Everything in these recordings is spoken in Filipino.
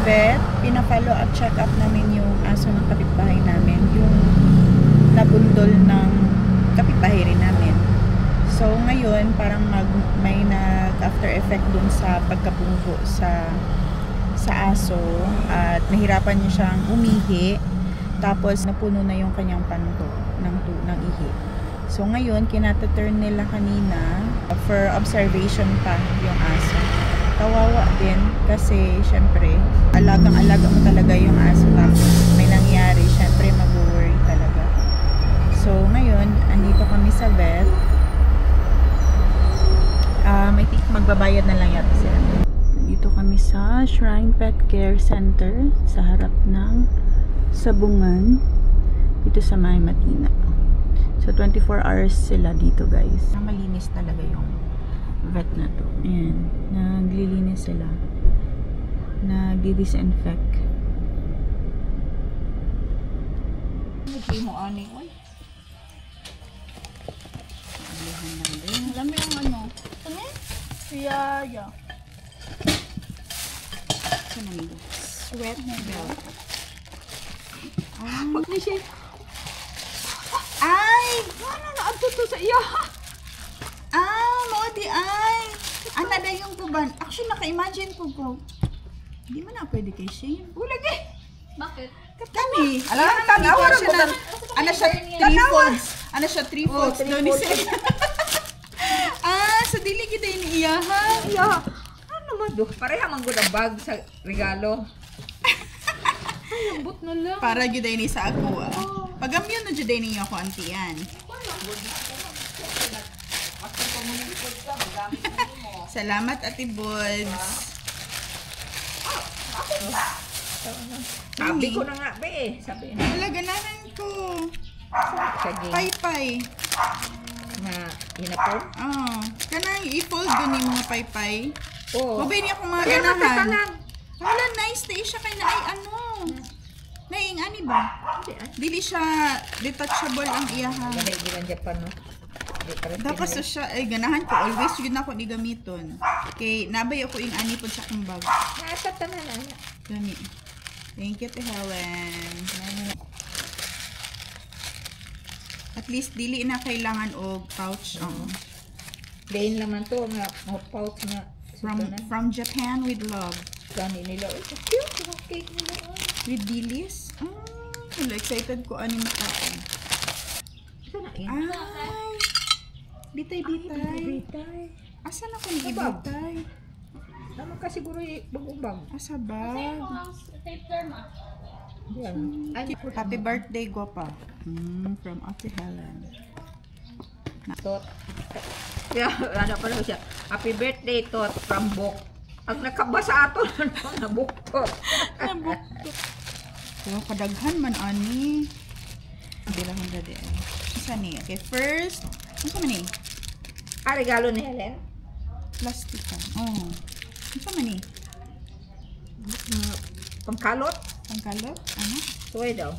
vet, pina-follow up, check up namin yung aso ng kapitbahay namin, yung nabundol ng kapitbahay rin namin. So ngayon parang may nag after effect dun sa pagkapunggo sa aso at nahirapan niya siyang umihi, tapos napuno na yung kanyang panto ng ihi. So ngayon kinata-turn nila kanina for observation pa yung aso. Kawawa din kasi syempre alagang-alaga mo talaga yung aso, tapos may nangyari, syempre mag-worry talaga. So ngayon andito kami sa vet. I think magbabayad na lang yata sila. Dito kami sa Shrine Pet Care Center sa harap ng Sabungan dito sa May Matina. So 24 hours sila dito, guys. Malinis talaga yung vet na to. Ayan, naglilinis sila, nagdi-disinfect. Hindi mo ani oy. Alam mo yung ano? Ano? Yaya. Sweat na belt. Pag na siya. Ay! Ano na ato to sa iya? Maudi ay. Ana na yung kuban. Actually, naka-imagine ko. Hindi mo na pwede kay Shane. Ulagi! Bakit? Kami. Alam mo, tanawa siya na. Ano siya? 3 folds. Ano siya? 3 folds. Doon ni siya. Sa dili kita iniiya ha? Iya. Ano man do? Pareha man gud ang bag sa regalo. Ay, lambot na lang. Para gid ni sa ako. Pagamyon na jud ni ako antian. Salamat Ate Buds. Sabi ko na nga be, sabi na. Wala ganahan ko. Paypay. Na hinapon? Kanang i-fold dun yung mga paypay. Mabay niya akong mga Kaya ganahan. Wala, nice na siya kay na ay ano. Naing ani ba? Dili siya detachable ang iyaha. Ganay gilan Japan no. Dapat so siya ay ganahan ko always yun ako ni gamiton. Kay nabay ako ing ani pod sa akong bag. Nasa tanan ana. Gani. Thank you to Helen. At least dili na kailangan og pouch. Plain naman to nga pouch nga from Japan with love. Gani nila. Cute yung cake nila. With dilis. Excited ko ani makaon. Ay. Bitay. Asa na kung ibitay? Naman ka siguro bag-ubag. Asa bag? Happy birthday, Guapa. From Ate Helen. Tot. Yeah, ano pa siya. Happy birthday, Tot, from Book. Ang nakabasa ato, nabuktot. Nabuktot. So, kadaghan man, ani. Bilang handa din. Isa ni. Okay, first. Ano man ni? Regalo ni Helen? Plastic. Ano man ni? Pangkalot? Pangkalot? Ano? Suway daw.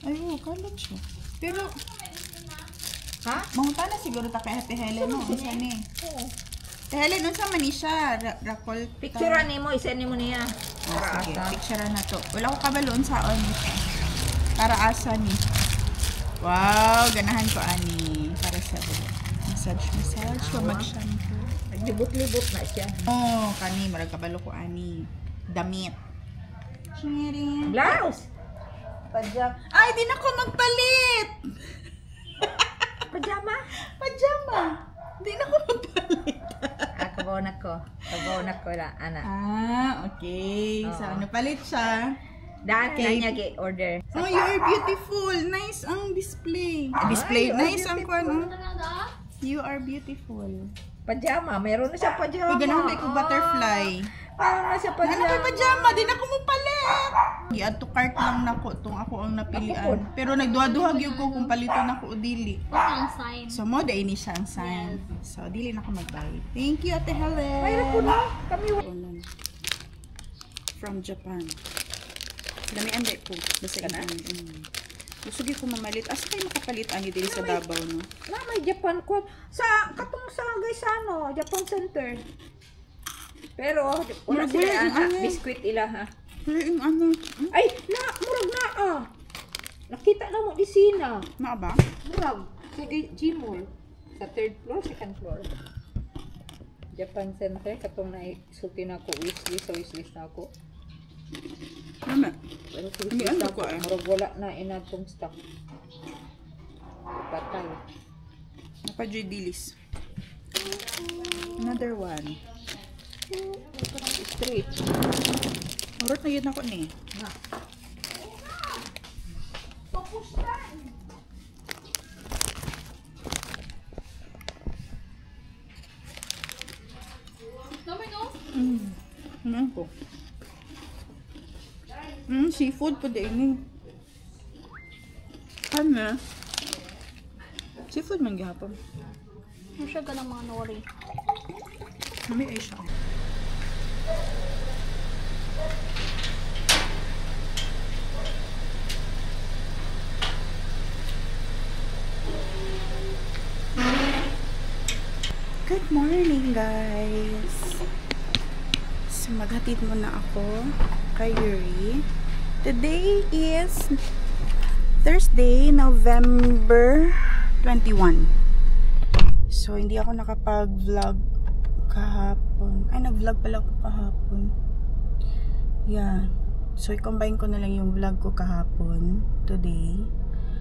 Ay, kalot siya. Pero, ha? Mangunta na siguro ta kay Ate Helen, no? Isa ni. Helen, unsa man ni siya? Rakol. Picturean nimo, isend nimo niya. Para sige, picturean na to. Wala ko kabaloon sa on. Para asa ni. Wow, ganahan ko ani. Para sa massage. Mag-shampoo. Naglibot-libot na siya. Kani, marag kabalo ko ani. Damit. Blouse! Pajama. Ay, di na ko magpalit! Pajama? Di na ko magpalit. Kabaw na ko la, ana. Okay. So, ano palit siya? Daan na niya order. Oh, you're beautiful. Nice ang display. Nice ang kwan. You are beautiful. Pajama. Mayroon na siya pajama. Pag ganahan ko butterfly. Mayroon na siya pajama. Ano kay pajama? Di na ko mo palit. I-add to cart lang nako. Itong ako ang napilian. Pero nagduha-duhag yung ko kung paliton ako o dili. Ang sign. So, mo da ini siya ang sign. So, dili na ko magbayad. Thank you, Ate Helen. Mayroon ko na. Kami. From Japan. Dami anday ko. Basta ina. Gusto ko mamalit. Asa kayo makapalit ani dili sa Davao, no? May Japan ko. Sa katong sa Gaisano, Japan Center. Pero wala sila biskuit ila ha. Yung ano? Ay, murag na ah. Nakita na mo di sina. Na ba? Murag sa G-Mall. Sa 3rd floor, 2nd floor. Japan Center, katong na-sulti na ako, wishlist na ako. Mama. Pero Hindi, ano ko eh. murag wala na inatong stock. Patay. Napa-J Dilis. Another one. Straight. Urot na yun ako ni. Na. Ano ko? Seafood po din. Ano? Seafood man gihapon. Ano siya ka ng mga nori? May ay siya. Good morning, guys. So, maghatid muna ako kay Yuri. Today is Thursday, November 21. So, hindi ako nakapag-vlog kahapon. Ay, nag-vlog pala ako kahapon. Yeah. So, i-combine ko na lang yung vlog ko kahapon, today.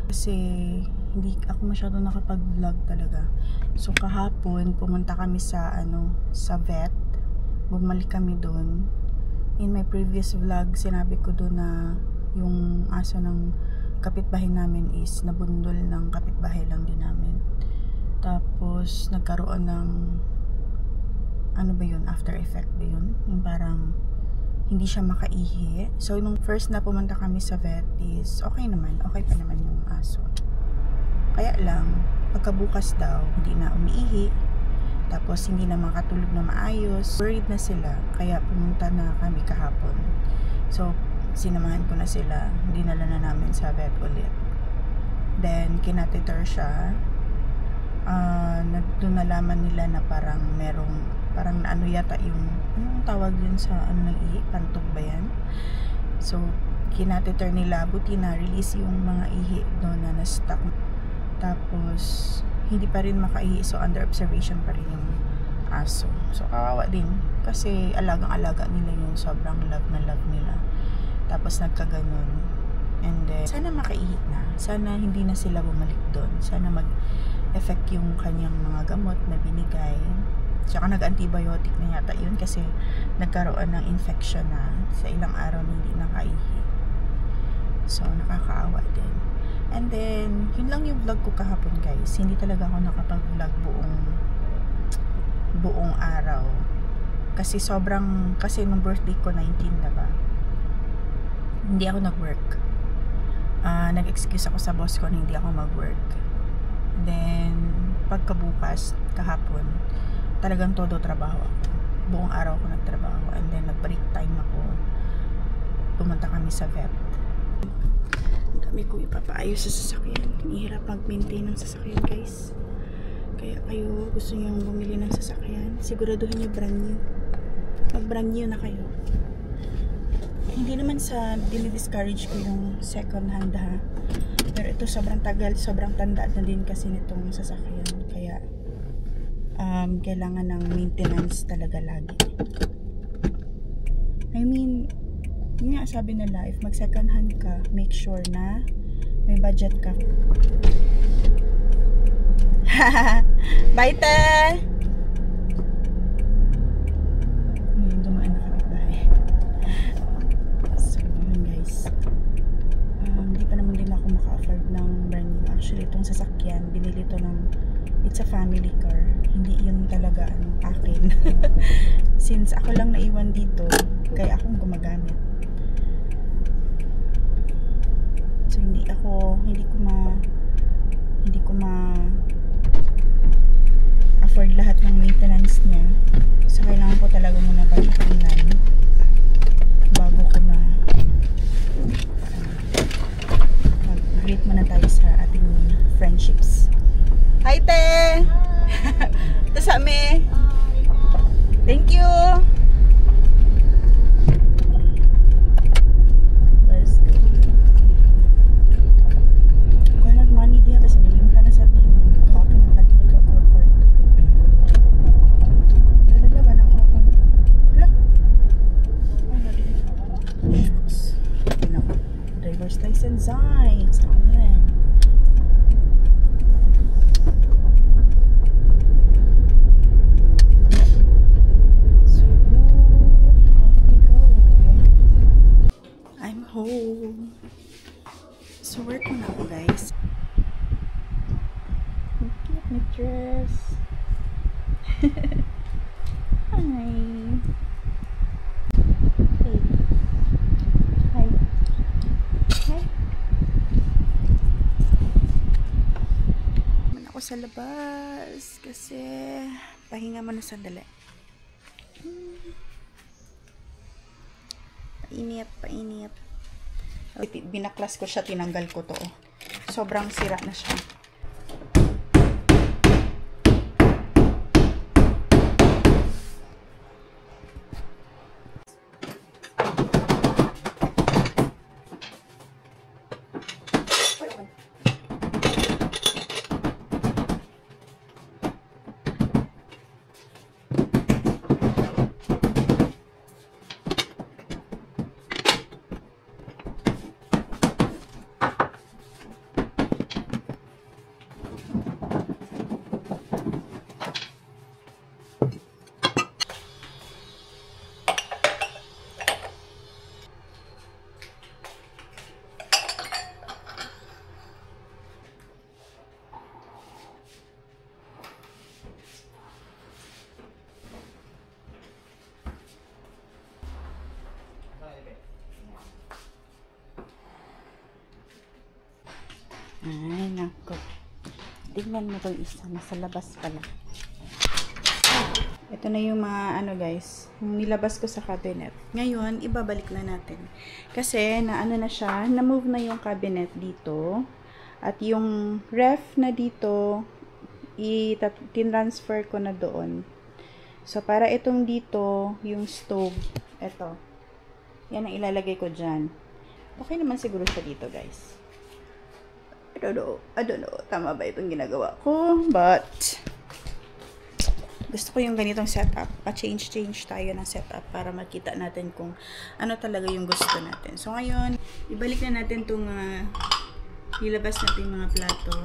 Kasi, hindi ako masyado nakapag-vlog talaga. So, kahapon, pumunta kami sa, sa vet. Bumalik kami doon. In my previous vlog, sinabi ko doon na yung aso ng kapitbahay namin is nabundol ng kapitbahay lang din namin. Tapos, nagkaroon ng ano ba yun? After effect ba yun? Yung parang hindi siya makaihi. So, nung first na pumunta kami sa vet is okay naman. Okay pa naman yung aso. Kaya lang, pagkabukas daw, hindi na umiihi. Tapos, hindi na makatulog na maayos. Worried na sila. Kaya pumunta na kami kahapon. So, sinamahan ko na sila. Dinala na namin sa vet ulit. Then, kinateter siya. Doon nalaman nila na parang merong, parang ano yata yung, anong tawag yun sa ano ng ihi? Pantog ba yan? So, kinateter nila. Buti na release yung mga ihi doon na na-stuck. Tapos, hindi pa rin makaihi. So, under observation pa rin yung aso. So, kawawa din. Kasi, alagang-alaga nila yun. Sobrang love na love nila. Tapos, nagkaganon. And then, sana makaihi na. Sana hindi na sila bumalik doon. Sana mag-effect yung kanyang mga gamot na binigay. Tsaka, nag-antibiotic na yata yun. Kasi, nagkaroon ng infection na sa ilang araw na hindi nakaihi. So, nakakaawa din. And then, yun lang yung vlog ko kahapon, guys. Hindi talaga ako nakapag-vlog buong araw. Kasi kasi nung birthday ko, 19 na ba? Hindi ako nag-work. Nag-excuse ako sa boss ko na hindi ako mag-work. Then, pagkabukas, kahapon, talagang todo trabaho ako. Buong araw ako nagtrabaho. And then, nag-break time ako. Pumunta kami sa vet. Dami ko ipapaayos sa sasakyan. Ihirap mag-maintain ng sasakyan, guys. Kaya kayo gusto nyo bumili ng sasakyan, siguraduhin nyo brand new. Mag-brand new na kayo. Hindi naman sa dinidiscourage ko yung second hand ha. Pero ito sobrang tagal, sobrang tanda na din kasi nitong sasakyan. Kaya kailangan ng maintenance talaga lagi. I mean, yun nga sabi nila, if mag second hand ka, make sure na may budget ka. Bye, te! Ngayon dumaan na kapitbahay. So, yun guys. Hindi pa naman din ako maka-afford ng brand new. Actually, itong sasakyan, binili to ng, it's a family car. Hindi yun talaga akin. Since ako lang naiwan dito, kaya akong gumagamit. So hindi ko afford lahat ng maintenance niya. So kailangan ko talaga muna pag-ipunan bago ko mag-greet muna tayo sa ating friendships. Hi, te! Ito sa me. Thank you! X and Zines. Ayan. So, off we go. I'm home. So, work ko na ako, guys. Cute my dress. Hi. Hey. Hi. Hi. Naman ako sa labas kasi pahinga muna sandali. Painit. Binaklas ko siya, tinanggal ko to. Sobrang sira na siya. Ay, nako. Tingnan mo itong isa. Nasa labas pala. Ito na yung mga ano guys. Yung nilabas ko sa cabinet. Ngayon, ibabalik na natin. Kasi, naano na siya. Na-move na yung cabinet dito. At yung ref na dito, tinransfer ko na doon. So, para itong dito, yung stove. Ito. Yan ang ilalagay ko dyan. Okay naman siguro siya dito guys. I don't know. Tama ba itong ginagawa ko? But, gusto ko yung ganitong setup. Pa-change tayo ng setup para makita natin kung ano talaga yung gusto natin. So, ngayon, ibalik na natin itong ilabas natin yung mga plato.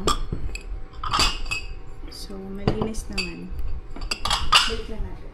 So, malinis naman. Balik na natin.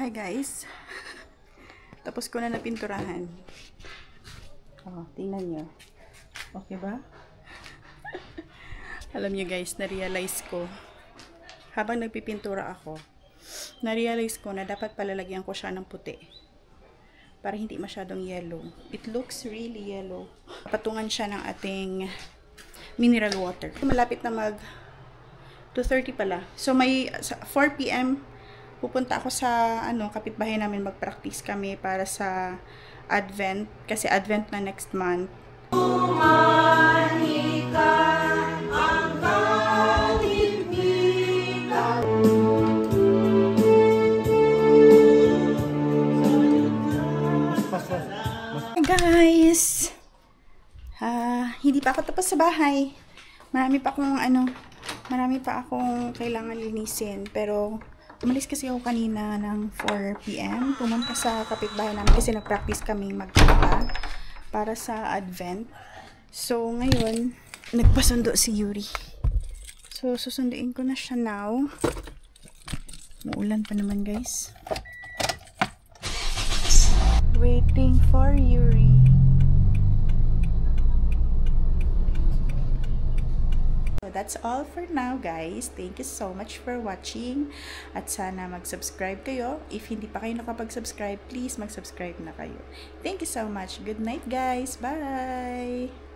Hi guys. Tapos ko na napinturahan. Oh, tingnan nyo. Okay ba? Alam nyo guys, na-realize ko habang nagpipintura ako, na-realize ko na dapat palalagyan ko siya ng puti para hindi masyadong yellow. It looks really yellow. Patungan siya ng ating mineral water. Malapit na mag 2:30 pala. So may 4 PM pupunta ako sa kapitbahay namin, mag-practice kami para sa Advent kasi Advent na next month. Hey guys, hindi pa ako tapos sa bahay. Marami pa akong kailangan linisin, pero umalis kasi ako kanina ng 4 PM. Pumunta sa kapitbahay namin kasi nag-practice kami magkanta para sa Advent. So, ngayon, nagpasundo si Yuri. So, susunduin ko na siya now. Muulan pa naman, guys. Waiting for Yuri. That's all for now guys. Thank you so much for watching. At sana mag-subscribe kayo. If hindi pa kayo nakapag-subscribe, please mag-subscribe na kayo. Thank you so much. Good night guys. Bye!